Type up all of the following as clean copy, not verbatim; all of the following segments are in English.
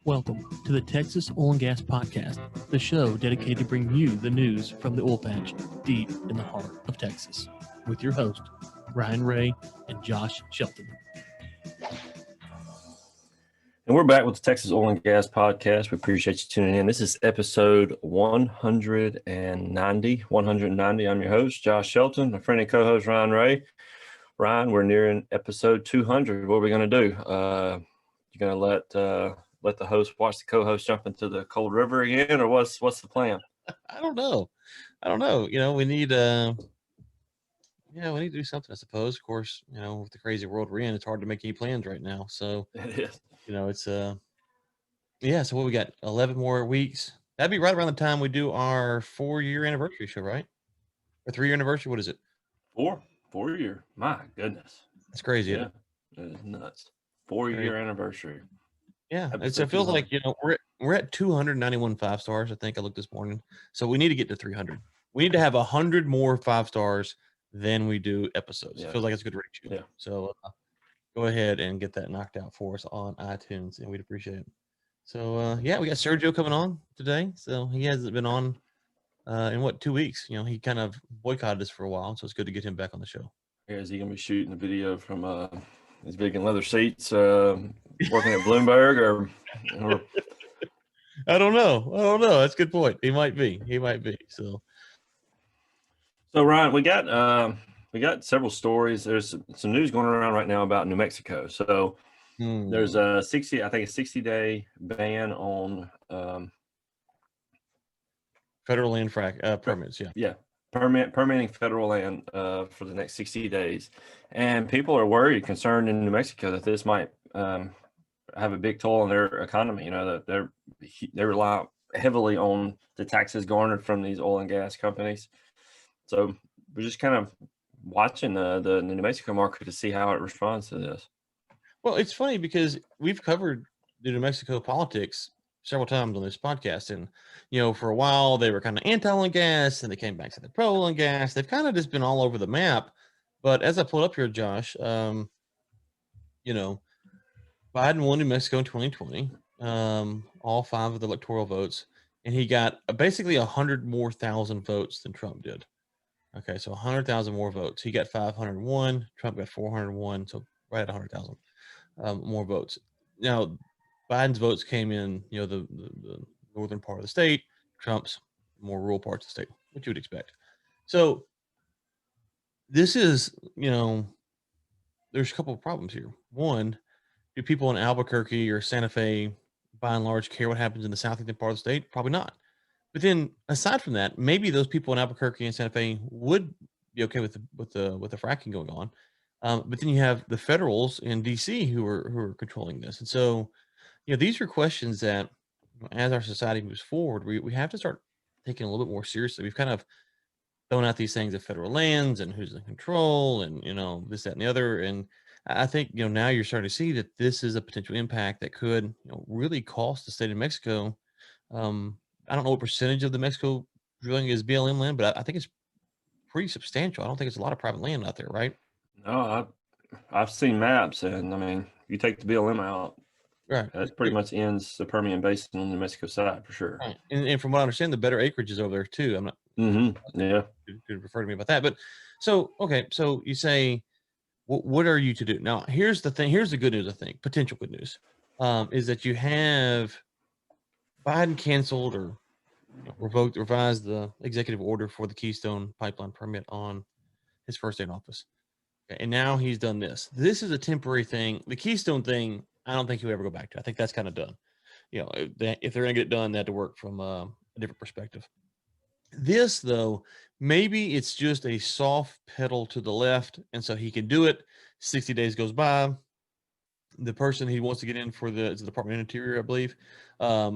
Welcome to the Texas Oil and Gas Podcast, the show dedicated to bring you the news from the oil patch deep in the heart of Texas, with your host, Ryan Ray and Josh Shelton. And we're back with the Texas Oil and Gas Podcast. We appreciate you tuning in. This is episode 190. I'm your host, Josh Shelton, my friend and co-host, Ryan Ray. Ryan, we're nearing episode 200. What are we going to do? You're going to let the host watch the co-host jump into the cold river again, or what's the plan? I don't know. You know, we need to do something, I suppose. Of course, you know, with the crazy world we're in, it's hard to make any plans right now. So, It is. you know, it's so what we got 11 more weeks. That'd be right around the time we do our 4-year anniversary show, right? Or 3-year anniversary. What is it? 4-year. My goodness. That's crazy. Yeah. It is nuts. 4-year anniversary. Yeah, it feels like, you know, we're at 291 5 stars. I think I looked this morning, so we need to get to 300. We need to have 100 more 5 stars than we do episodes. Yeah. It feels like it's a good ratio. Yeah. So go ahead and get that knocked out for us on iTunes, and we'd appreciate it. So we got Sergio coming on today. So he hasn't been on in 2 weeks. You know, he kind of boycotted us for a while, so it's good to get him back on the show. Is he gonna be shooting a video from his big and leather seats, working at Bloomberg, or? I don't know. That's a good point. He might be. So Ryan, we got several stories. There's some news going around right now about New Mexico. So there's a 60-day ban on federal land permits. Yeah. Permitting federal land for the next 60 days, and people are concerned in New Mexico that this might have a big toll on their economy. You know, that they rely heavily on the taxes garnered from these oil and gas companies. So we're just kind of watching the New Mexico market to see how it responds to this. Well, it's funny because we've covered the New Mexico politics several times on this podcast, and you know, for a while they were kind of anti-oil and gas, and they came back to the pro-oil and gas. They've kind of just been all over the map. But as I pulled up here, Josh, you know, Biden won New Mexico in 2020, all 5 of the electoral votes, and he got basically 100 more thousand votes than Trump did. Okay, so 100,000 more votes. He got 501. Trump got 401. So right at 100,000 more votes. Now, Biden's votes came in, you know, the northern part of the state. Trump's more rural parts of the state, what you would expect. So this is, you know, there's a couple of problems here. One, do people in Albuquerque or Santa Fe, by and large, care what happens in the southeastern part of the state? Probably not. But then, aside from that, maybe those people in Albuquerque and Santa Fe would be okay with the fracking going on. But then you have the federals in D.C. who are controlling this, and so you know these are questions that, as our society moves forward, we have to start taking a little bit more seriously. We've kind of thrown out these things of federal lands and who's in control, and you know this, that, and the other. And I think you know now you're starting to see that this is a potential impact that could really cost the state of Mexico. I don't know what percentage of the Mexico drilling is BLM land, but I think it's pretty substantial. I don't think it's a lot of private land out there, right? No, I've seen maps, and I mean, you take the BLM out, right? That pretty much ends the Permian Basin on the Mexico side for sure. Right. And from what I understand, the better acreage is over there too. I'm not. Yeah. To refer to me about that, but so okay. So you say, what are you to do now? Here's the thing. Here's the good news. I think potential good news is that you have Biden canceled or revised the executive order for the Keystone Pipeline permit on his first day in office. Okay, and now he's done this. This is a temporary thing. The Keystone thing, I don't think he'll ever go back to. I think that's kind of done. You know, if they're going to get it done, they have to work from a different perspective. This, though, maybe it's just a soft pedal to the left, and so he can do it. 60 days goes by. The person he wants to get in for the Department of Interior, I believe,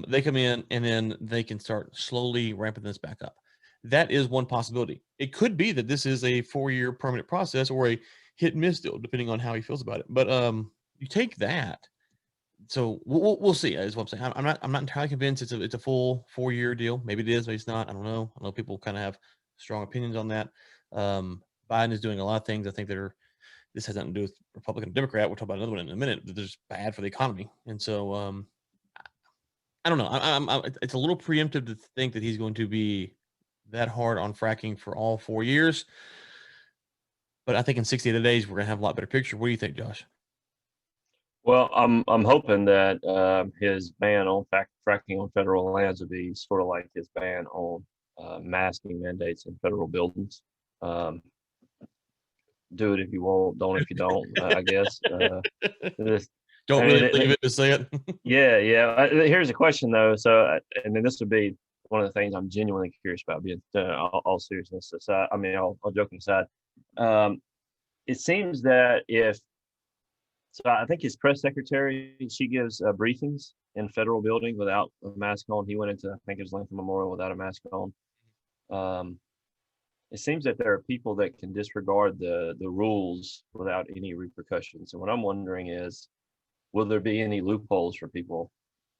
they come in, and then they can start slowly ramping this back up. That is one possibility. It could be that this is a 4-year permanent process or a hit and miss deal, depending on how he feels about it. But you take that. So we'll see. Is what I'm saying. I'm not entirely convinced it's a full 4-year deal. Maybe it is, maybe it's not. I don't know. I know people kind of have strong opinions on that. Biden is doing a lot of things I think that are this has nothing to do with Republican and Democrat. We'll talk about another one in a minute. That is bad for the economy. And so I don't know. It's a little preemptive to think that he's going to be that hard on fracking for all 4 years. But I think in 60 days, we're gonna have a lot better picture. What do you think, Josh? Well, I'm hoping that his ban on fracking on federal lands would be sort of like his ban on masking mandates in federal buildings. Um, do it if you want, don't if you don't. I guess. This, Don't I mean, really believe it to say it. yeah, yeah. Here's a question though. So, and then this would be one of the things I'm genuinely curious about. Being all seriousness aside, I mean, all joking aside, um, it seems that if so, I think his press secretary she gives briefings in federal building without a mask on. He went into I think it was Lincoln Memorial without a mask on. Um, it seems that there are people that can disregard the rules without any repercussions. And what I'm wondering is, will there be any loopholes for people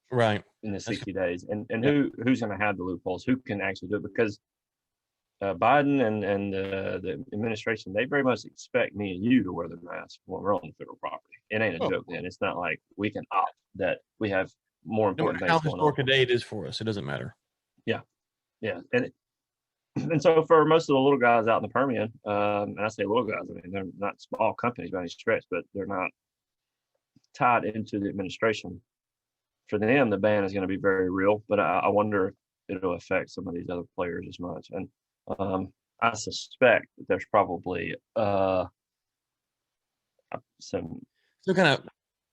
Right. in the That's 60 days? And yeah. who's going to have the loopholes? Who can actually do it? Because Biden and the administration, they very much expect me and you to wear the mask when we're on the federal property. It ain't a Oh, joke, then. It's not like we can opt that we have more no matter important how things going on. historic a day it is for us, it doesn't matter. Yeah, yeah, and so for most of the little guys out in the Permian, and I say little guys, I mean they're not small companies by any stretch, but they're not tied into the administration. For them, the ban is going to be very real, but I wonder if it'll affect some of these other players as much. And I suspect that there's probably some. So kind of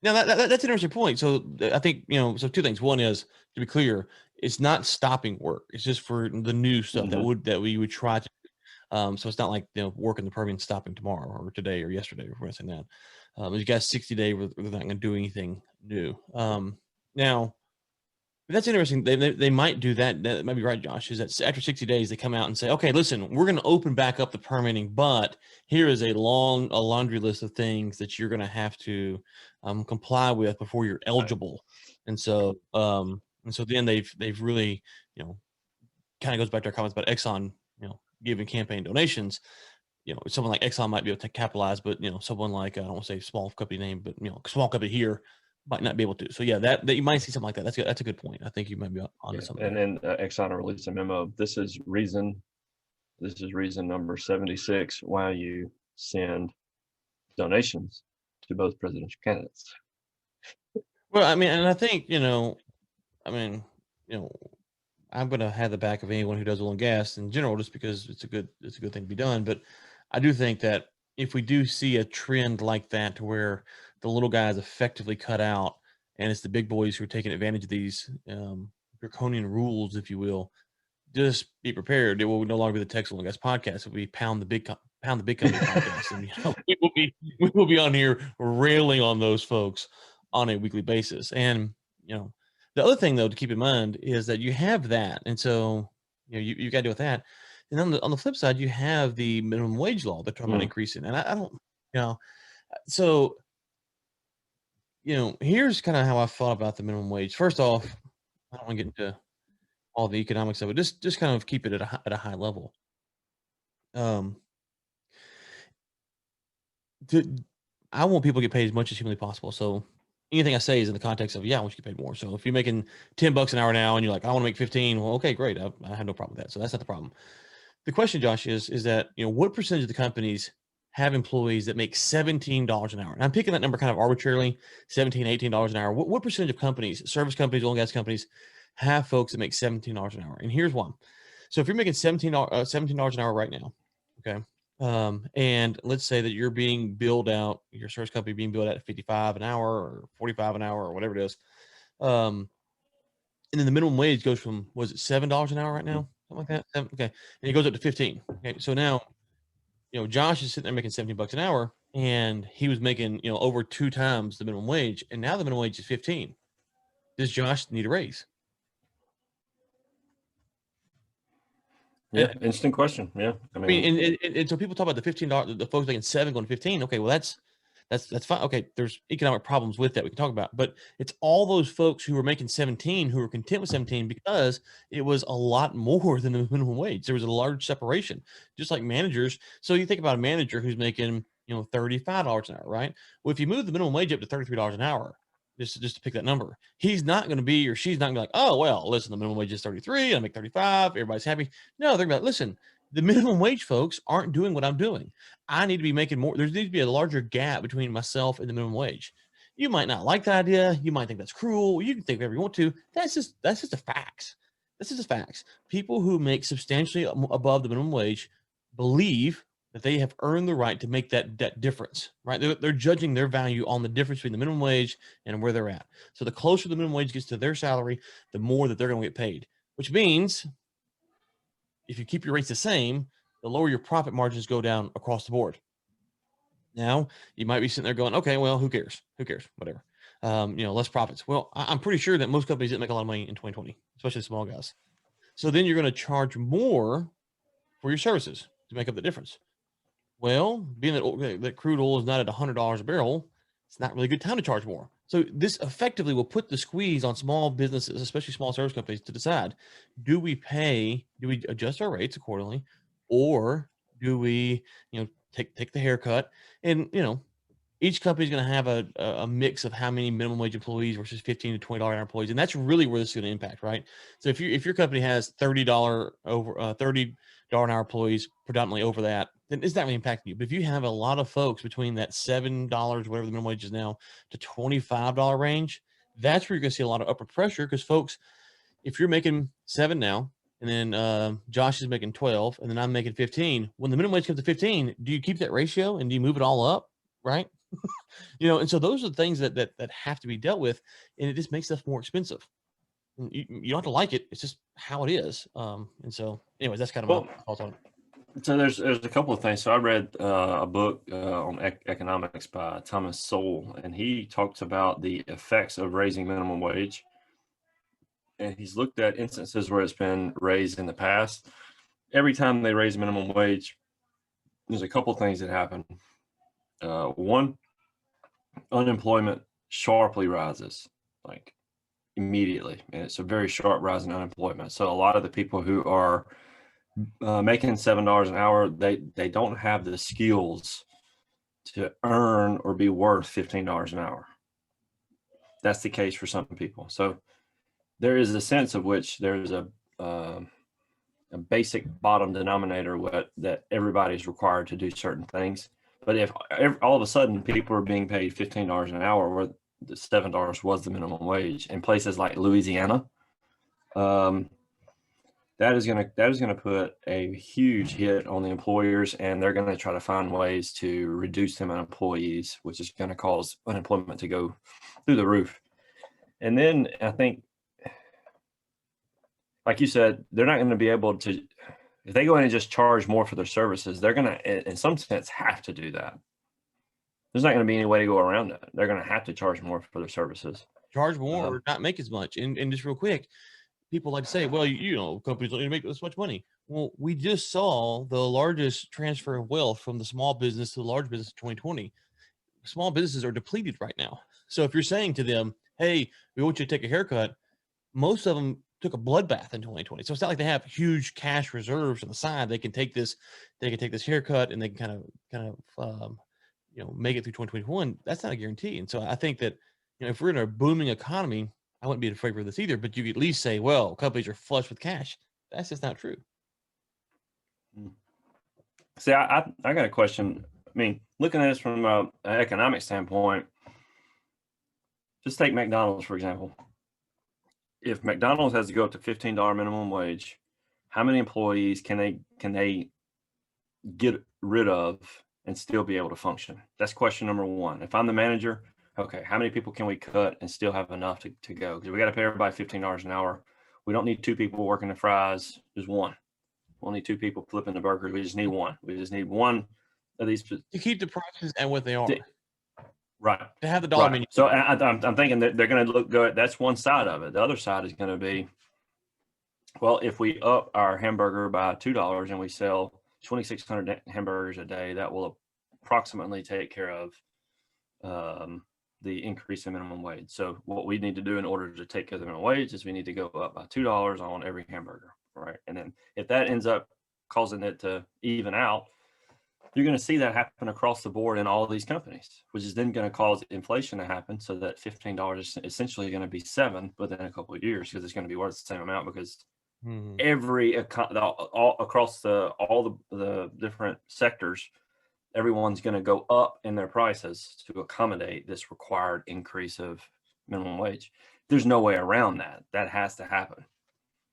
now that's an interesting point. So I think so two things. One is to be clear, it's not stopping work. It's just for the new stuff that we would try to. So it's not like work in the Permian stopping tomorrow or today or yesterday. We're going to say that. You got 60 days where they're not going to do anything new. Now. That's interesting. They might do that. That might be right, Josh. Is that after 60 days they come out and say, okay, listen, we're going to open back up the permitting, but here is a laundry list of things that you're going to have to comply with before you're eligible. And so then they've really kind of goes back to our comments about Exxon giving campaign donations. Someone like Exxon might be able to capitalize, but someone like I don't want to say small company name, but small company here might not be able to. So yeah, that you might see something like that. That's a good point. I think you might be onto something. And then Exxon released a memo. This is reason number 76 why you send donations to both presidential candidates. Well, I mean, and I think I'm going to have the back of anyone who does oil and gas in general, just because it's a good thing to be done. But I do think that if we do see a trend like that, to where the little guys effectively cut out, and it's the big boys who are taking advantage of these draconian rules, if you will, just be prepared. It will no longer be the Texas Oil and Gas podcast. It will be Pound the Big Company podcast, and we will be on here railing on those folks on a weekly basis. And the other thing though to keep in mind is that you have that, and so you got to deal with that. And on the flip side, you have the minimum wage law that talking about increasing, and I don't, so here's kind of how I thought about the minimum wage. First off, I don't want to get into all the economics of it. Just kind of keep it at a high level. I want people to get paid as much as humanly possible. So anything I say is in the context of, I want you to get paid more. So if you're making $10 an hour now and you're like, I want to make 15, well, okay, great. I have no problem with that. So that's not the problem. The question, Josh, is that, what percentage of the companies have employees that make $17 an hour? And I'm picking that number kind of arbitrarily, $17, $18 an hour. What percentage of companies, service companies, oil and gas companies, have folks that make $17 an hour? And here's one. So if you're making $17 an hour right now, okay, and let's say that you're being billed out, your service company being billed out at 55 an hour or 45 an hour or whatever it is, and then the minimum wage goes from, was it $7 an hour right now, something like that? Okay, and it goes up to 15. Okay, so now Josh is sitting there making $17 an hour, and he was making over 2 times the minimum wage, and now the minimum wage is 15. Does Josh need a raise? Yeah, interesting question. Yeah, I mean, and so people talk about the $15, the folks making 7 going to 15. Okay, well that's fine. Okay, there's economic problems with that we can talk about, but it's all those folks who were making 17 who were content with 17 because it was a lot more than the minimum wage. There was a large separation, just like managers. So you think about a manager who's making $35 an hour, right? Well, if you move the minimum wage up to $33 an hour, just to pick that number. He's not going to be, or she's not going to be like, oh, well, listen, the minimum wage is 33. I make 35. Everybody's happy. No, they're going to be like, listen, the minimum wage folks aren't doing what I'm doing. I need to be making more. There needs to be a larger gap between myself and the minimum wage. You might not like the idea. You might think that's cruel. You can think whatever you want to. That's just the facts. This is the facts. People who make substantially above the minimum wage believe that they have earned the right to make that difference, right? They're judging their value on the difference between the minimum wage and where they're at. So the closer the minimum wage gets to their salary, the more that they're going to get paid, which means if you keep your rates the same, the lower your profit margins go down across the board. Now, you might be sitting there going, okay, well, who cares? Who cares? Whatever. Less profits. Well, I'm pretty sure that most companies didn't make a lot of money in 2020, especially small guys. So then you're going to charge more for your services to make up the difference. Well, being that crude oil is not at $100 a barrel, it's not really a good time to charge more. So this effectively will put the squeeze on small businesses, especially small service companies, to decide: do we adjust our rates accordingly, or do we, take the haircut? And each company is going to have a mix of how many minimum wage employees versus $15 to $20 an hour employees, and that's really where this is going to impact, right? So if your company has $30 an hour employees, predominantly over that, then it's not really impacting you. But if you have a lot of folks between that $7, whatever the minimum wage is now, to $25 range, that's where you're going to see a lot of upward pressure. Because folks, if you're making 7 now, and then Josh is making 12, and then I'm making 15, when the minimum wage comes to 15, do you keep that ratio and do you move it all up, right? And so those are the things that have to be dealt with, and it just makes stuff more expensive. You don't have to like it; it's just how it is. And so, anyways, that's kind of my thoughts on it. So there's a couple of things. So I read a book on economics by Thomas Sowell, and he talks about the effects of raising minimum wage. And he's looked at instances where it's been raised in the past. Every time they raise minimum wage, there's a couple of things that happen. One, unemployment sharply rises, like immediately, and it's a very sharp rise in unemployment. So a lot of the people who are making $7 an hour, they don't have the skills to earn or be worth $15 an hour. That's the case for some people. So there is a sense of which there's a basic bottom denominator that everybody's required to do certain things. But if all of a sudden people are being paid $15 an hour, where the $7 was the minimum wage in places like Louisiana, that is going to put a huge hit on the employers, and they're going to try to find ways to reduce the amount of employees, which is going to cause unemployment to go through the roof. And then I think, like you said, they're not going to be able to, if they go in and just charge more for their services, they're going to, in some sense, have to do that. There's not going to be any way to go around it. They're going to have to charge more for their services. Charge more or not make as much. And just real quick, people like to say, well, companies don't need to make this much money. Well, we just saw the largest transfer of wealth from the small business to the large business in 2020. Small businesses are depleted right now. So if you're saying to them, hey, we want you to take a haircut, most of them took a bloodbath in 2020. So it's not like they have huge cash reserves on the side. They can take this haircut and they can kind of make it through 2021. That's not a guarantee. And so I think that, if we're in a booming economy, I wouldn't be in favor of this either, but you could at least say, well, companies are flush with cash. That's just not true. See, I got a question. I mean, looking at this from an economic standpoint, just take McDonald's, for example. If McDonald's has to go up to $15 minimum wage, how many employees can they get rid of and still be able to function? That's question number one. If I'm the manager, okay, how many people can we cut and still have enough to go? Because we got to pay everybody $15 an hour. We don't need 2 people working the fries, just one. We'll need 2 people flipping the burgers. We just need one. We just need one of these. To keep the prices at what they are. Right. To have the dollar menu. So I'm thinking that they're going to go. That's one side of it. The other side is going to be, well, if we up our hamburger by $2 and we sell 2,600 hamburgers a day, that will approximately take care of the increase in minimum wage. So what we need to do in order to take care of the minimum wage is we need to go up by $2 on every hamburger, right? And then if that ends up causing it to even out, you're going to see that happen across the board in all of these companies, which is then going to cause inflation to happen. So that $15 is essentially going to be $7 within a couple of years, because it's going to be worth the same amount, because all across all the different sectors, everyone's going to go up in their prices to accommodate this required increase of minimum wage. There's no way around that. That has to happen.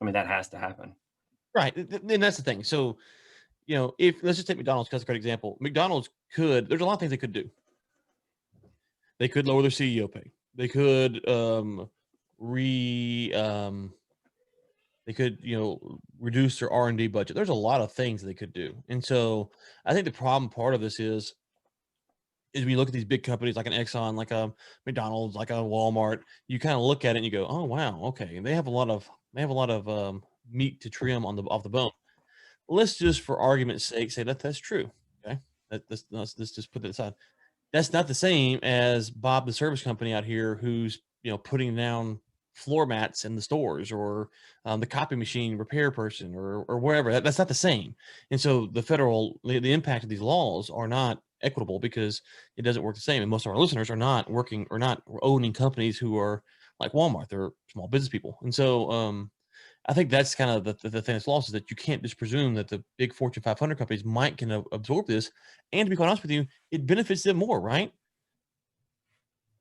I mean, that has to happen. Right. And that's the thing. So, if let's just take McDonald's because it's a great example. McDonald's there's a lot of things they could do. They could lower their CEO pay. They could they could, reduce their R&D budget. There's a lot of things they could do. And so I think the problem part of this is when you look at these big companies like an Exxon, like a McDonald's, like a Walmart, you kind of look at it and you go, oh wow, okay. They have a lot of meat to trim off the bone. Let's just, for argument's sake, say that that's true. Okay. Let's just put that aside. That's not the same as Bob, the service company out here, who's putting down floor mats in the stores, or the copy machine repair person, or wherever. That's not the same. And so the impact of these laws are not equitable, because it doesn't work the same. And most of our listeners are not owning companies who are like Walmart. They're small business people. And so I think that's kind of the thing that's lost, is that you can't just presume that the big Fortune 500 companies can absorb this. And to be quite honest with you, it benefits them more, right?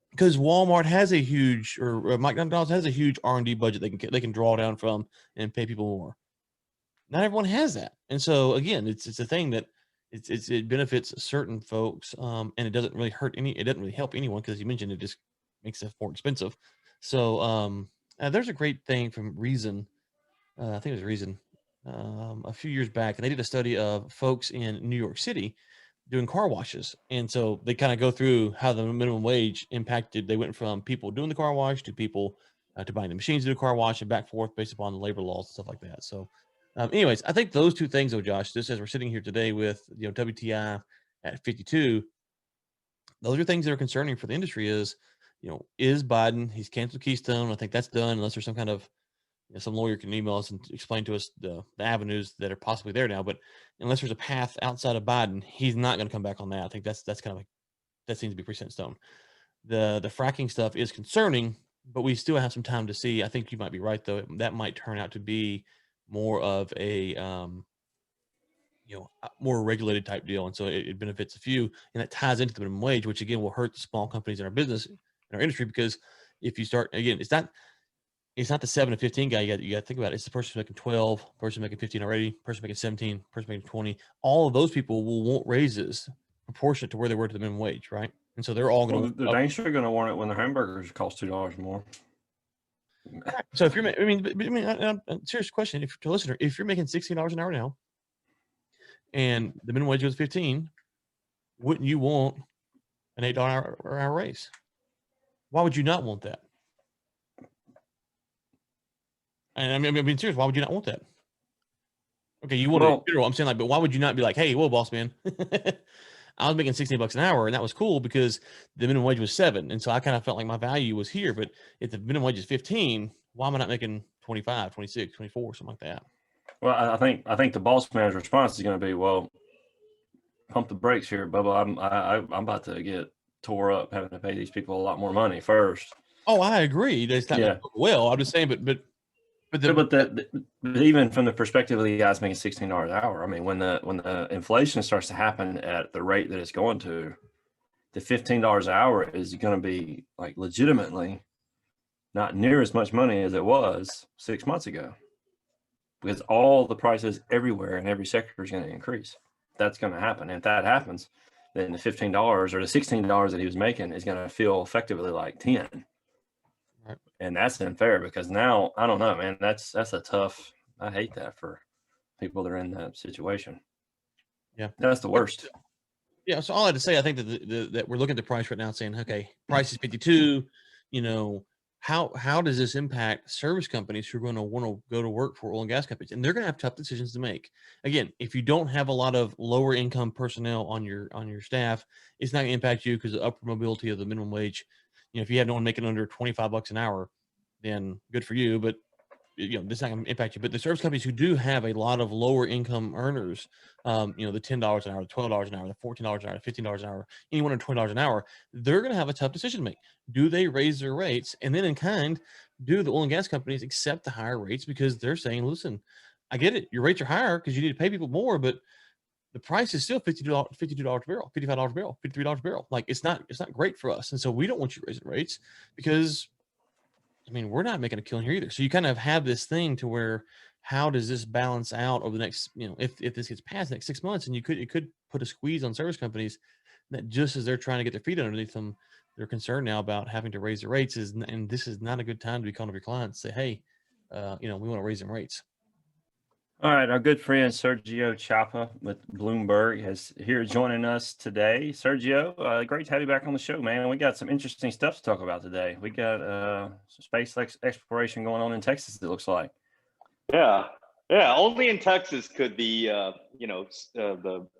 Because Walmart has a huge, or McDonald's has a huge R&D budget they can draw down from and pay people more. Not everyone has that, and so again, it's a thing that it benefits certain folks, and it doesn't really it doesn't really help anyone, because you mentioned it just makes it more expensive. So there's a great thing from Reason. I think it was Reason, a few years back, and they did a study of folks in New York City doing car washes. And so they kind of go through how the minimum wage impacted. They went from people doing the car wash to people to buying the machines to do the car wash, and back and forth based upon the labor laws and stuff like that. So, anyways, I think those two things, though, Josh, just as we're sitting here today with WTI at 52, those are things that are concerning for the industry. Is Biden? He's canceled Keystone. I think that's done, unless there's some kind of some lawyer can email us and explain to us the avenues that are possibly there now. But unless there's a path outside of Biden, he's not going to come back on that. I think that's kind of that seems to be pretty set in stone. The fracking stuff is concerning, but we still have some time to see. I think you might be right, though. That might turn out to be more of a more regulated type deal, and so it benefits a few, and that ties into the minimum wage, which again will hurt the small companies in our business, in our industry, because if you start again, it's not the 7 to 15 guy. You got to think about it. It's the person who's making 12, person making 15 already, person making 17, person making 20. All of those people will want raises proportionate to where they were to the minimum wage, right? And so they're all going to. They're dang sure going to want it when their hamburgers cost $2 more. So if you're, serious question, if to a listener, if you're making $16 an hour now, and the minimum wage was 15, wouldn't you want an $8 hour raise? Why would you not want that? And I'm being serious. Why would you not want that? Okay, you want it in general. I'm saying, like, but why would you not be like, hey, well, boss man, I was making $16 an hour, and that was cool because the minimum wage was 7, and so I kind of felt like my value was here. But if the minimum wage is 15, why am I not making 25, 26, 24, something like that? Well, I think the boss man's response is going to be, well, pump the brakes here, Bubba. I'm about to get tore up having to pay these people a lot more money first. Oh, I agree. That's not well. I'm just saying, but even from the perspective of the guys making $16 an hour, I mean, when the inflation starts to happen at the rate that it's going to, the $15 an hour is going to be like legitimately not near as much money as it was 6 months ago, because all the prices everywhere in every sector is going to increase. That's going to happen. And if that happens, then the $15 or the $16 that he was making is going to feel effectively like 10. Right. And that's unfair, because now, I don't know, man, that's a tough, I hate that for people that are in that situation. Yeah. That's the worst. Yeah. So all I had to say, I think that we're looking at the price right now and saying, okay, price is 52, how does this impact service companies who are going to want to go to work for oil and gas companies? And they're going to have tough decisions to make. Again, if you don't have a lot of lower income personnel on your staff, it's not going to impact you, because the upward mobility of the minimum wage. If you have no one making under $25 an hour, then good for you. But this is not going to impact you, but the service companies who do have a lot of lower income earners, the $10 an hour, the $12 an hour, the $14 an hour, the $15 an hour, anyone at $20 an hour, they're going to have a tough decision to make. Do they raise their rates? And then in kind, do the oil and gas companies accept the higher rates because they're saying, listen, I get it. Your rates are higher because you need to pay people more, but the price is still $52 a barrel, $55 a barrel, $53 a barrel. Like it's not great for us. And so we don't want you raising rates because we're not making a killing here either. So you kind of have this thing to where how does this balance out over the next, if this gets past the next 6 months, and it could put a squeeze on service companies that just as they're trying to get their feet underneath them, they're concerned now about having to raise their rates and this is not a good time to be calling up your clients and say, hey, we want to raise them rates. All right, our good friend Sergio Chapa with Bloomberg is here joining us today. Sergio, great to have you back on the show, man. We got some interesting stuff to talk about today. We got some space exploration going on in Texas, it looks like. Yeah, only in Texas could the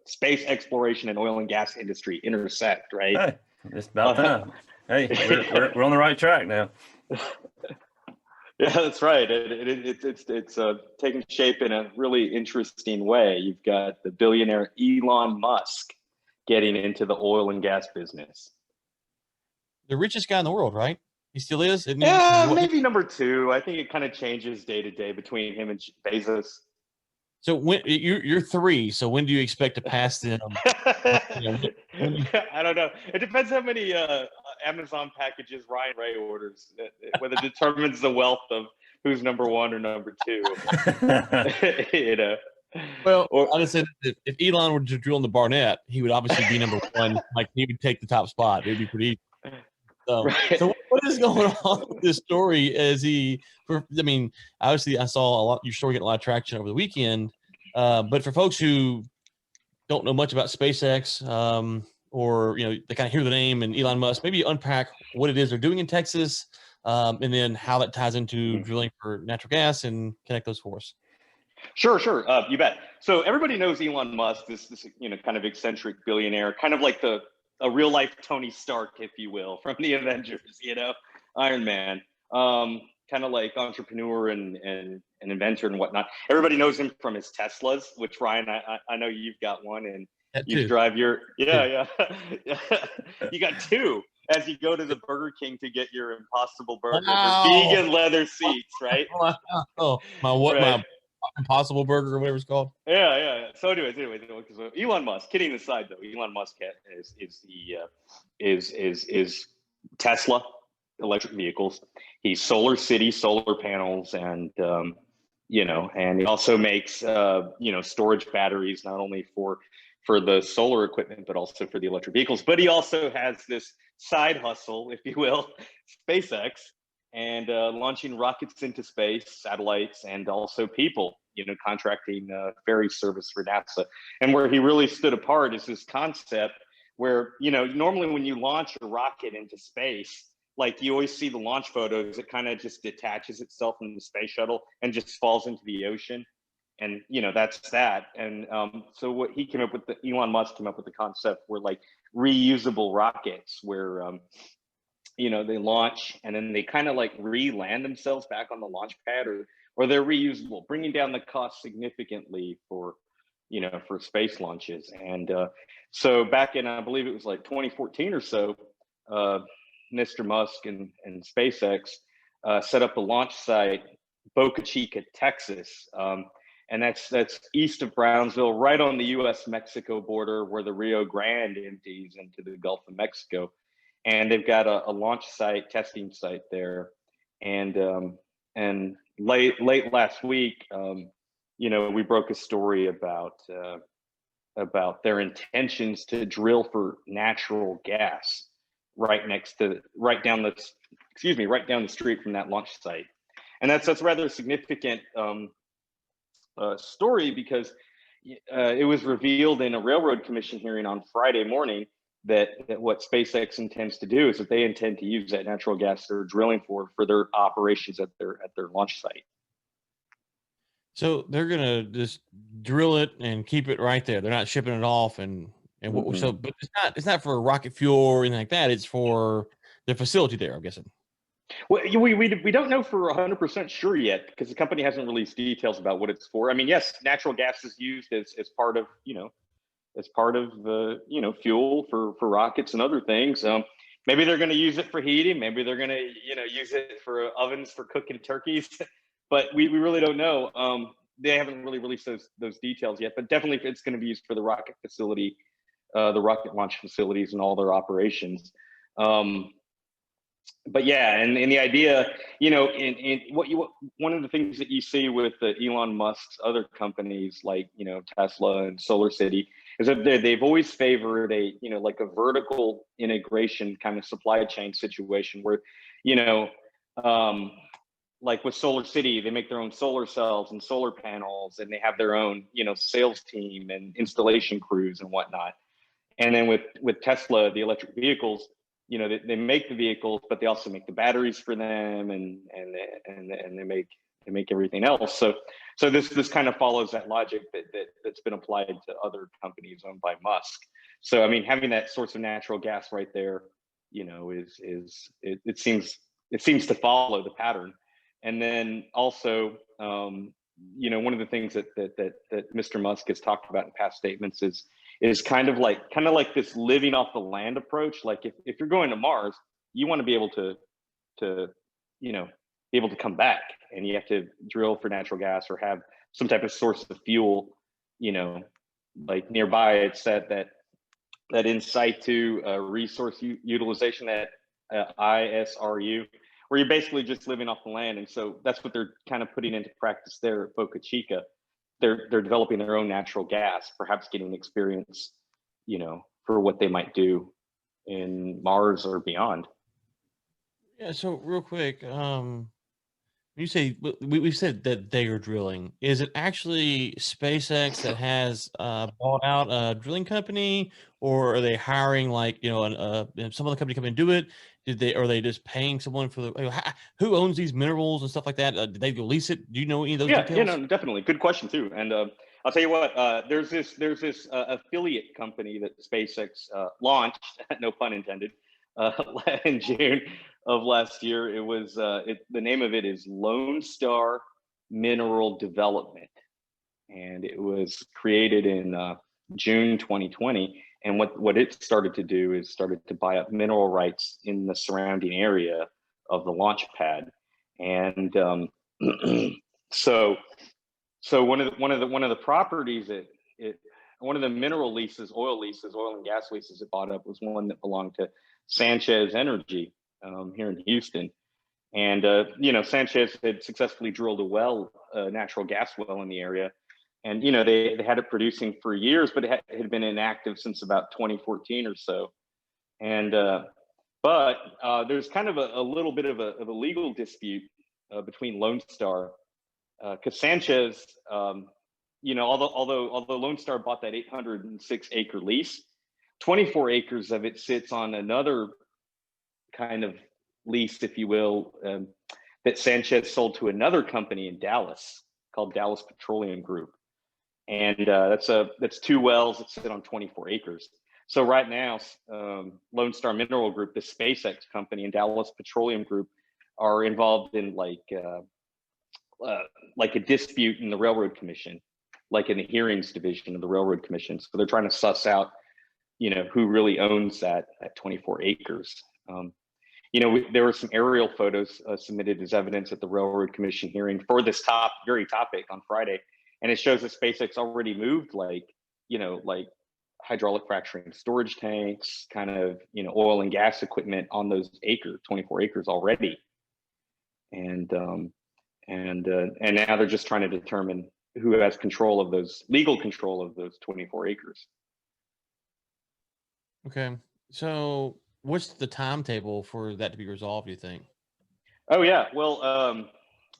space exploration and oil and gas industry intersect, right? Hey, it's about time. Hey, we're on the right track now. Yeah, that's right. It's taking shape in a really interesting way. You've got the billionaire Elon Musk getting into the oil and gas business. The richest guy in the world, right? He still is. Isn't he? Yeah, maybe number two. I think it kind of changes day to day between him and Bezos. So when you're three, so when do you expect to pass them? I don't know. It depends how many Amazon packages Ryan Ray orders, whether it determines the wealth of who's number one or number two. Well, I just said that if Elon were to drill in the Barnett, he would obviously be number one. Like he would take the top spot. It'd be pretty easy. Right. So what is going on with this story? Obviously I saw your story get a lot of traction over the weekend. But for folks who don't know much about SpaceX, or they kind of hear the name and Elon Musk, maybe unpack what it is they're doing in Texas, and then how that ties into drilling for natural gas and connect those for us. Sure. You bet. So everybody knows Elon Musk, this kind of eccentric billionaire, kind of like a real life Tony Stark, if you will, from the Avengers, Iron Man, kind of like entrepreneur and inventor and whatnot. Everybody knows him from his Teslas, which Ryan, I know you've got one and you drive your, yeah. You got two as you go to the Burger King to get your Impossible Burger, your vegan leather seats, right? Oh, my Impossible Burger or whatever it's called. Yeah. So anyways, so Elon Musk, kidding aside though, Elon Musk is Tesla electric vehicles. He's Solar City solar panels, and and he also makes storage batteries not only for the solar equipment but also for the electric vehicles. But he also has this side hustle, if you will, SpaceX, and launching rockets into space, satellites, and also people, contracting ferry service for NASA. And where he really stood apart is this concept where, normally when you launch a rocket into space, like you always see the launch photos, it kind of just detaches itself from the space shuttle and just falls into the ocean. And, that's that. And so what he came up with, Elon Musk came up with the concept where like reusable rockets where, they launch and then they kind of like re-land themselves back on the launch pad, or they're reusable, bringing down the cost significantly for space launches. And so back in, I believe it was like 2014 or so, Mr. Musk and SpaceX set up a launch site, Boca Chica, Texas. And that's east of Brownsville, right on the US-Mexico border where the Rio Grande empties into the Gulf of Mexico. And they've got a launch site, testing site there. And late last week, we broke a story about their intentions to drill for natural gas right down the street from that launch site. And that's rather significant story because it was revealed in a Railroad Commission hearing on Friday morning that what SpaceX intends to do is that they intend to use that natural gas they're drilling for their operations at their launch site. So they're gonna just drill it and keep it right there. They're not shipping it off and what. So, but it's not for rocket fuel or anything like that. It's for the facility there, I'm guessing. Well, we don't know for 100% sure yet because the company hasn't released details about what it's for. I mean, yes, natural gas is used as part of, as part of the, fuel for rockets and other things. Maybe they're going to use it for heating. Maybe they're going to, use it for ovens for cooking turkeys. But we really don't know. They haven't really released those details yet. But definitely, it's going to be used for the rocket facility, the rocket launch facilities, and all their operations. But yeah, and the idea, in one of the things that you see with the Elon Musk's other companies like, Tesla and Solar City is that they've always favored a, like a vertical integration kind of supply chain situation where, like with Solar City, they make their own solar cells and solar panels, and they have their own, sales team and installation crews and whatnot. And then with Tesla, the electric vehicles, they make the vehicles, but they also make the batteries for them, and they make everything else. So this kind of follows that logic that's been applied to other companies owned by Musk. So I mean, having that source of natural gas right there, it seems to follow the pattern. And then also, one of the things that Mr. Musk has talked about in past statements is kind of like this living off the land approach. Like if you're going to Mars, you want to be able to be able to come back, and you have to drill for natural gas or have some type of source of fuel, like nearby. It's said that in situ resource utilization, at ISRU, where you're basically just living off the land. And so that's what they're kind of putting into practice there at Boca Chica. They're developing their own natural gas, perhaps getting experience, for what they might do in Mars or beyond. Yeah. So real quick, you say we've said that they are drilling. Is it actually SpaceX that has bought out a drilling company, or are they hiring like some other company come and do it? Are they just paying someone for who owns these minerals and stuff like that? Did they lease it? Do you know any of those details? Yeah, no, definitely. Good question too. And I'll tell you what, there's this affiliate company that SpaceX launched, no pun intended, in June of last year. It was the name of it is Lone Star Mineral Development, and it was created in June 2020. And what it started to do is started to buy up mineral rights in the surrounding area of the launch pad. And so one of the properties one of the mineral leases, oil and gas leases it bought up was one that belonged to Sanchez Energy here in Houston. And Sanchez had successfully drilled a natural gas well in the area. And they had it producing for years, but it had been inactive since about 2014 or so. And but there's kind of a little bit of a legal dispute between Lone Star, because Sanchez, although Lone Star bought that 806 acre lease, 24 acres of it sits on another kind of lease, if you will, that Sanchez sold to another company in Dallas called Dallas Petroleum Group. And that's two wells that sit on 24 acres. So right now, Lone Star Mineral Group, the SpaceX company, and Dallas Petroleum Group are involved in like a dispute in the Railroad Commission, like in the hearings division of the Railroad Commission. So they're trying to suss out, who really owns that 24 acres. There were some aerial photos submitted as evidence at the Railroad Commission hearing for this very topic on Friday. And it shows that SpaceX already moved like hydraulic fracturing storage tanks, kind of, oil and gas equipment on those 24 acres already. And now they're just trying to determine who has legal control of those 24 acres. Okay. So what's the timetable for that to be resolved, do you think? Oh yeah. Well,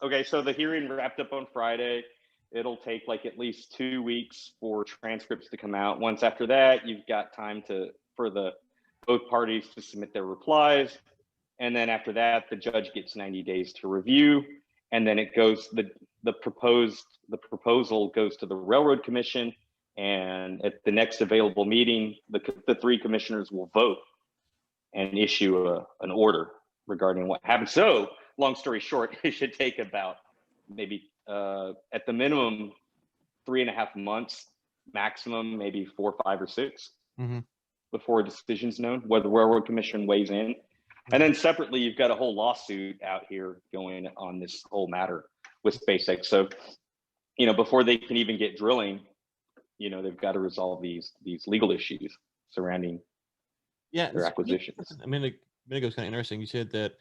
okay. So the hearing wrapped up on Friday. It'll take like at least 2 weeks for transcripts to come out. Once after that, you've got time for both parties to submit their replies. And then after that, the judge gets 90 days to review. And then it goes, the proposal goes to the Railroad Commission. And at the next available meeting, the three commissioners will vote and issue an order. regarding what happened. So, long story short, it should take about maybe at the minimum 3.5 months, maximum maybe 4, 5, or 6 before a decision's known, whether the Railroad Commission weighs in. And then separately, you've got a whole lawsuit out here going on this whole matter with SpaceX. So, before they can even get drilling, they've got to resolve these legal issues surrounding their acquisitions. I mean, a minute ago was kind of interesting. You said that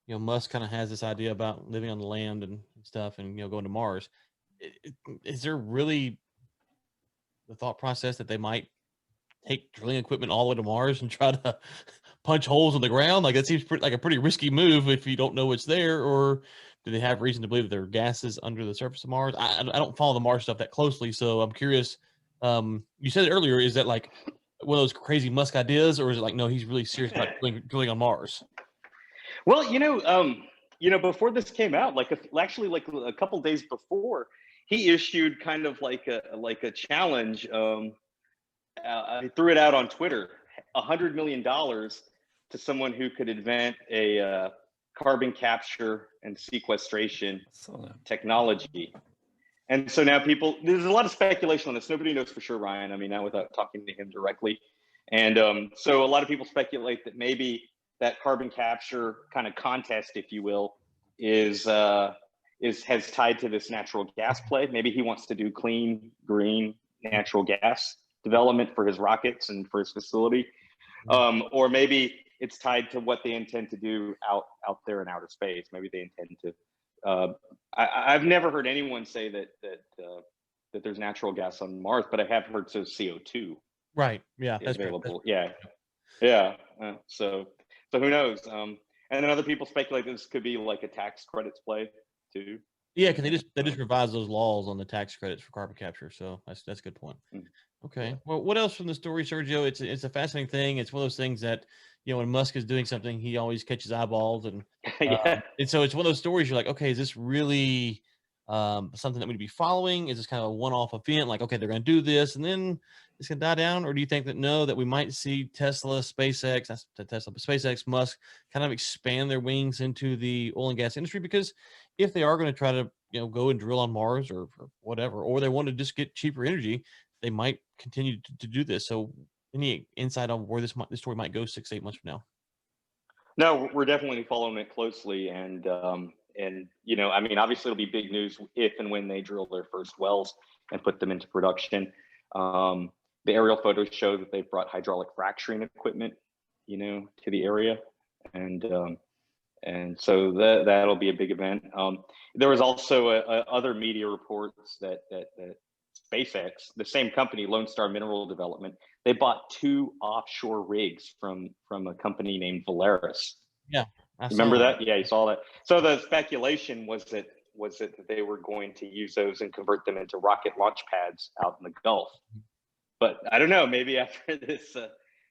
Musk kind of has this idea about living on the land and stuff, and going to Mars. Is there really the thought process that they might take drilling equipment all the way to Mars and try to punch holes in the ground? Like, that seems like a pretty risky move if you don't know what's there. Or do they have reason to believe that there are gases under the surface of Mars? I don't follow the Mars stuff that closely, so I'm curious. You said it earlier, is that like one of those crazy Musk ideas, or is it like, no, he's really serious about drilling on Mars? Well, before this came out, like a couple days before, he issued kind of like a challenge. He threw it out on Twitter, $100 million to someone who could invent a carbon capture and sequestration technology. And so now there's a lot of speculation on this. Nobody knows for sure, Ryan. I mean, not without talking to him directly. And so a lot of people speculate that maybe that carbon capture kind of contest, if you will, has tied to this natural gas play. Maybe he wants to do clean, green, natural gas development for his rockets and for his facility. Or maybe it's tied to what they intend to do out there in outer space. Maybe they intend to, I've never heard anyone say that there's natural gas on Mars, but I have heard CO2. Right. Yeah. That's available. Yeah. So who knows? And then other people speculate this could be like a tax credits play too. Yeah, because they just revised those laws on the tax credits for carbon capture. So that's a good point. Okay. Well, what else from the story, Sergio? It's a fascinating thing. It's one of those things that, when Musk is doing something, he always catches eyeballs, and and so it's one of those stories you're like, okay, is this really something that we need to be following? Is this kind of a one-off event? Like, okay, they're going to do this, and then it's going to die down, or do you think that we might see SpaceX, Musk kind of expand their wings into the oil and gas industry? Because if they are going to try to go and drill on Mars or whatever, or they want to just get cheaper energy, they might continue to do this. So any insight on where this story might go 6-8 months from now? No, we're definitely following it closely, and I mean, obviously it'll be big news if and when they drill their first wells and put them into production. The aerial photos show that they've brought hydraulic fracturing equipment, to the area, and so that'll be a big event. There was also other media reports that SpaceX, the same company, Lone Star Mineral Development, they bought 2 offshore rigs from a company named Valaris. Yeah, remember that? Yeah, you saw that. So the speculation was that they were going to use those and convert them into rocket launch pads out in the Gulf. But I don't know. Maybe after this,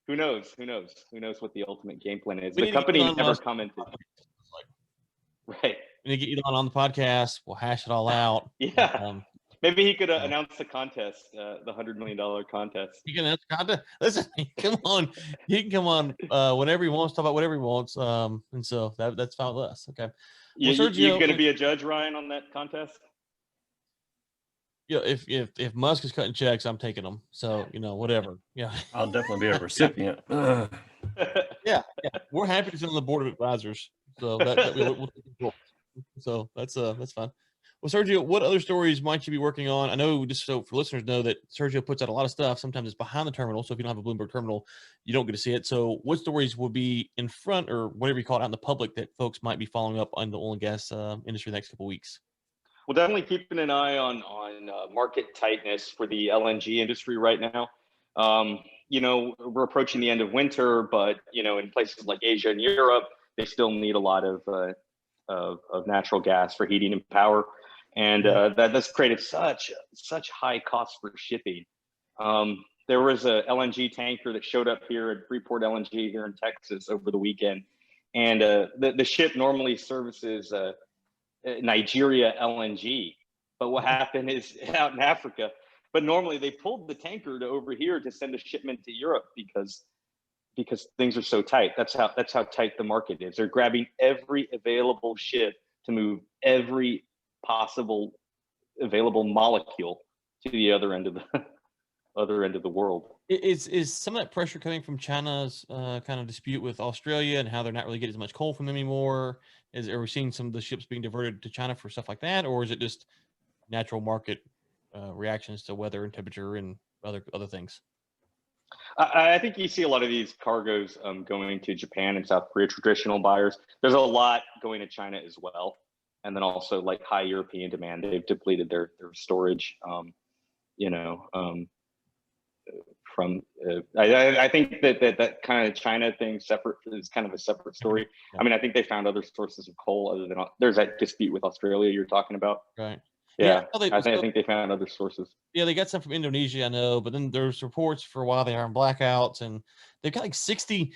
who knows? Who knows what the ultimate game plan is? The company never commented. Right. We need to get Elon on the podcast. We'll hash it all out. Yeah. Maybe he could announce the contest, the $100 million contest. He can announce the contest. Listen, come on. He can come on whenever he wants, talk about whatever he wants. And so that's fine with us. Okay. Well, Sergio, you going to be a judge, Ryan, on that contest? Yeah, if Musk is cutting checks, I'm taking them. So whatever. Yeah, I'll definitely be a recipient. Yeah, we're happy to sit on the board of advisors. So we'll take control. So that's fine. Well, Sergio, what other stories might you be working on? I know, just so for listeners know, that Sergio puts out a lot of stuff. Sometimes it's behind the terminal, so if you don't have a Bloomberg terminal, you don't get to see it. So what stories will be in front, or whatever you call it, out in the public, that folks might be following up on the oil and gas industry the next couple of weeks? Well, definitely keeping an eye on market tightness for the LNG industry right now. We're approaching the end of winter, but in places like Asia and Europe, they still need a lot of natural gas for heating and power, and that's created such high costs for shipping. There was a LNG tanker that showed up here at Freeport LNG here in Texas over the weekend, and the ship normally services Nigeria LNG, but what happened is out in Africa. But normally they pulled the tanker to over here to send a shipment to Europe because because things are so tight. That's how tight the market is. They're grabbing every available ship to move every possible available molecule to the other end of the other end of the world. Is some of that pressure coming from China's kind of dispute with Australia and how they're not really getting as much coal from them anymore? Are we seeing some of the ships being diverted to China for stuff like that, or is it just natural market reactions to weather and temperature and other things? I think you see a lot of these cargoes going to Japan and South Korea, traditional buyers. There's a lot going to China as well. And then also like high European demand. They've depleted their storage, from I think that kind of China thing separate is kind of a separate story. Yeah. I mean, I think they found other sources of coal other than there's that dispute with Australia you're talking about. Right. Yeah, I think they found other sources. Yeah, they got some from Indonesia, I know, but then there's reports for a while they are in blackouts, and they've got like 60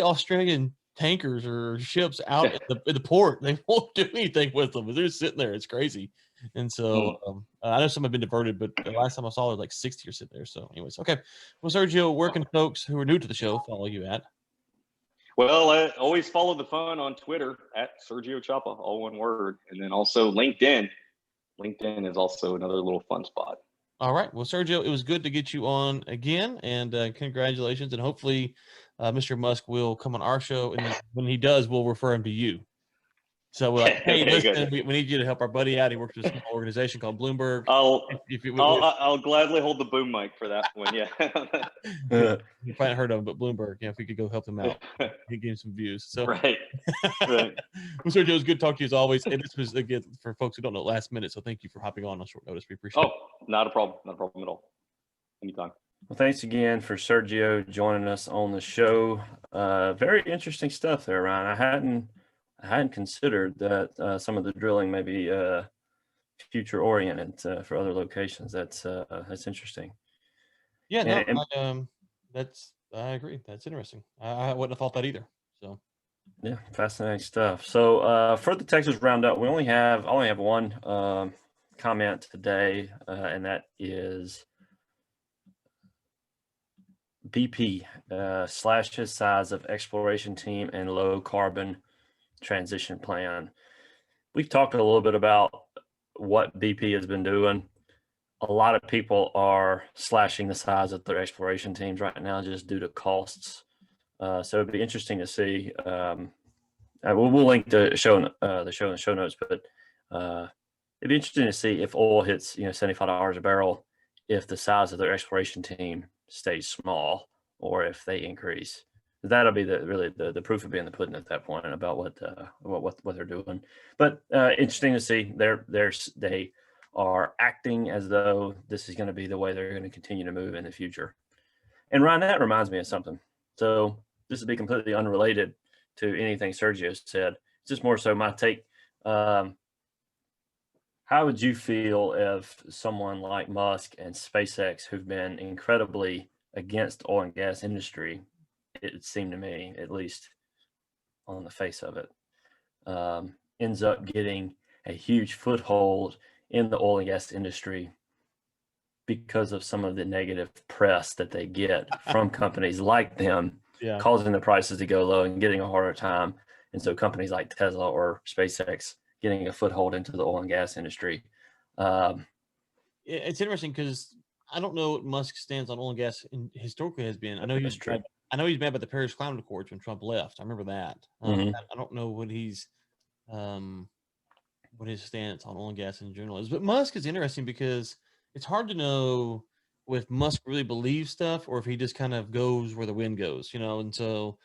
Australian tankers or ships out in the port. They won't do anything with them. They're just sitting there. It's crazy. And so I know some have been diverted, but the last time I saw, like 60 are sitting there. So anyways, okay. Well, Sergio, where can folks who are new to the show follow you at? Well, I always follow the fun on Twitter at Sergio Chapa, all one word. And then also LinkedIn. LinkedIn is also another little fun spot. All right. Well, Sergio, it was good to get you on again, and congratulations. And hopefully Mr. Musk will come on our show, and then when he does, we'll refer him to you. So we're like, hey, listen, we need you to help our buddy out. He works with a small organization called Bloomberg. I'll gladly hold the boom mic for that one. Yeah. You probably heard of him, but Bloomberg, if we could go help him out, he'd give him some views. So right. Well, Sergio, it was good to talk to you as always. And this was, again, for folks who don't know, last minute. So thank you for hopping on short notice. We appreciate it. Not a problem. Not a problem at all. Anytime. Well, thanks again for Sergio joining us on the show. Very interesting stuff there, Ryan. I hadn't considered that some of the drilling may be future oriented for other locations. That's interesting. Yeah, no, I agree. That's interesting. I wouldn't have thought that either. So yeah, fascinating stuff. So for the Texas Roundup, I only have one comment today, and that is BP slashes size of exploration team and low carbon transition plan. We've talked a little bit about what BP has been doing. A lot of people are slashing the size of their exploration teams right now just due to costs. So it'd be interesting to see. We'll link the show in the show notes, but it'd be interesting to see if oil hits $75 a barrel, if the size of their exploration team stays small or if they increase. That'll be the proof of being the pudding at that point about what they're doing. But interesting to see. They are acting as though this is going to be the way they're going to continue to move in the future. And Ryan, that reminds me of something. So this would be completely unrelated to anything Sergio said. It's just more so my take. How would you feel if someone like Musk and SpaceX, who've been incredibly against oil and gas industry, it seemed to me, at least on the face of it, ends up getting a huge foothold in the oil and gas industry because of some of the negative press that they get from companies like them, causing the prices to go low and getting a harder time. And so companies like Tesla or SpaceX getting a foothold into the oil and gas industry. It's interesting because I don't know what Musk stands on oil and gas historically has been. I know he's true. I know he's mad about the Paris Climate Accords when Trump left. I remember that. I don't know what his stance on oil and gas in general is. But Musk is interesting because it's hard to know if Musk really believes stuff or if he just kind of goes where the wind goes, And so,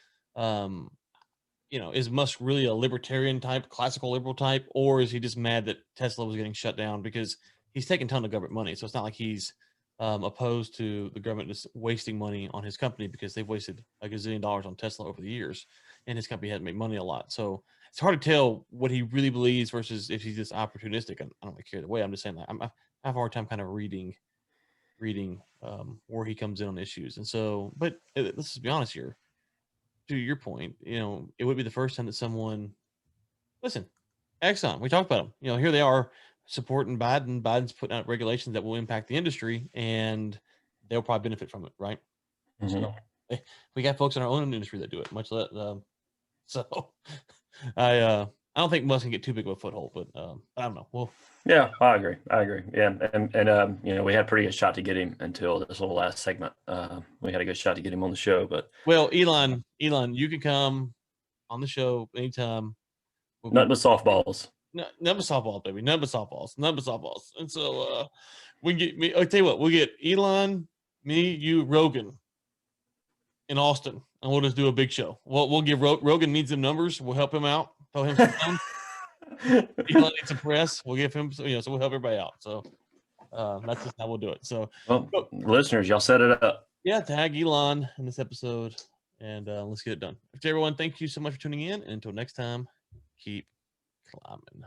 is Musk really a libertarian type, classical liberal type, or is he just mad that Tesla was getting shut down because he's taking a ton of government money? So it's not like he's opposed to the government just wasting money on his company because they've wasted a gazillion dollars on Tesla over the years, and his company hasn't made money a lot. So it's hard to tell what he really believes versus if he's just opportunistic. I don't really care the way. I'm just saying that I have a hard time kind of reading where he comes in on issues. And so, but let's just be honest here. To your point, it would be the first time that someone, listen, Exxon, we talked about them. Here they are supporting Biden. Biden's putting out regulations that will impact the industry, and they'll probably benefit from it, right? Mm-hmm. So we got folks in our own industry that do it. Much less, so I don't think Musk can get too big of a foothold, but I don't know. Well, Yeah, I agree. Yeah, and you know, we had a pretty good shot to get him until this little last segment. We had a good shot to get him on the show, but well, Elon, you can come on the show anytime. nothing but softballs. Nothing but softballs, baby. Nothing but softballs. Nothing but softballs. And so we can get me. I'll tell you what, we'll get Elon, me, you, Rogan in Austin, and we'll just do a big show. We'll give Rogan needs some numbers. We'll help him out. Tell him some time. Elon needs some press. We'll give him, so we'll help everybody out. So that's just how we'll do it. So, Well, listeners, y'all set it up. yeah, tag Elon in this episode, and let's get it done. To everyone, thank you so much for tuning in. And until next time, keep climbing.